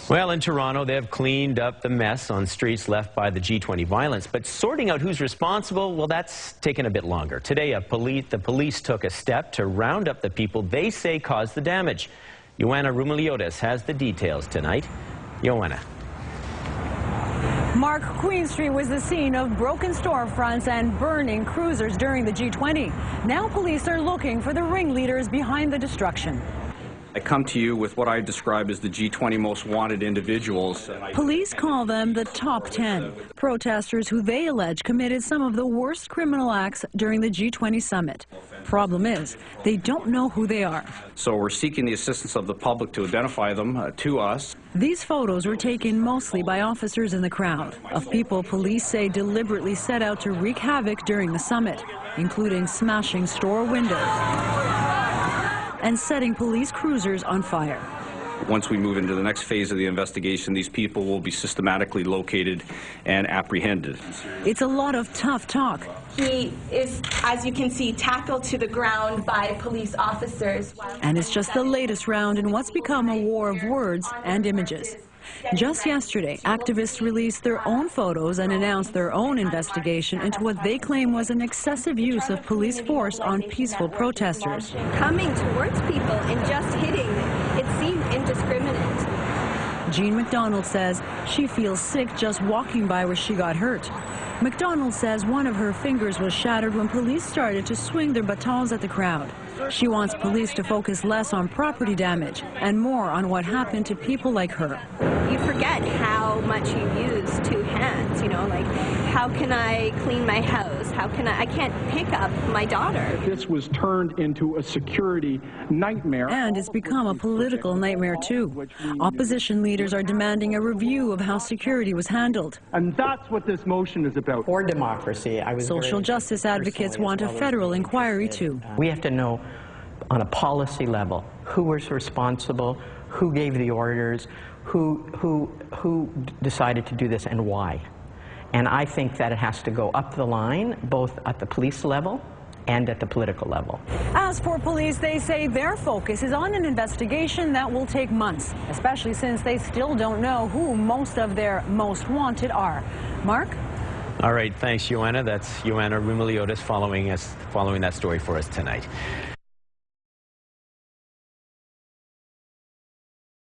Well, in Toronto, they have cleaned up the mess on streets left by the G20 violence. But sorting out who's responsible, well, that's taken a bit longer. Today, the police took a step to round up the people they say caused the damage. Joanna Rumeliotis has the details tonight. Joanna. Mark, Queen Street was the scene of broken storefronts and burning cruisers during the G20. Now police are looking for the ringleaders behind the destruction. I come to you with what I describe as the G20 Most Wanted individuals. Police call them the top 10, protesters who they allege committed some of the worst criminal acts during the G20 summit. Problem is, they don't know who they are. So we're seeking the assistance of the public to identify them to us. These photos were taken mostly by officers in the crowd, of people police say deliberately set out to wreak havoc during the summit, including smashing store windows and setting police cruisers on fire. Once we move into the next phase of the investigation, these people will be systematically located and apprehended. It's a lot of tough talk. He is, as you can see, tackled to the ground by police officers. And it's just the latest round in what's become a war of words and images. Just yesterday, activists released their own photos and announced their own investigation into what they claim was an excessive use of police force on peaceful protesters. Coming towards people and just hitting, it seemed indiscriminate. Jean McDonald says she feels sick just walking by where she got hurt. McDonald says one of her fingers was shattered when police started to swing their batons at the crowd. She wants police to focus less on property damage and more on what happened to people like her. You forget how much you use two hands, you know, like how can I clean my house? How can I can't pick up my daughter. This was turned into a security nightmare. And it's become a political nightmare too. Opposition leaders are demanding a review of how security was handled. And that's what this motion is about. For democracy, Social justice advocates want a federal inquiry too. We have to know on a policy level who was responsible, who gave the orders, who decided to do this and why. And I think that it has to go up the line, both at the police level and at the political level. As for police, they say their focus is on an investigation that will take months, especially since they still don't know who most of their most wanted are. Mark? All right, thanks, Joanna. That's Joanna Rumeliotis following that story for us tonight.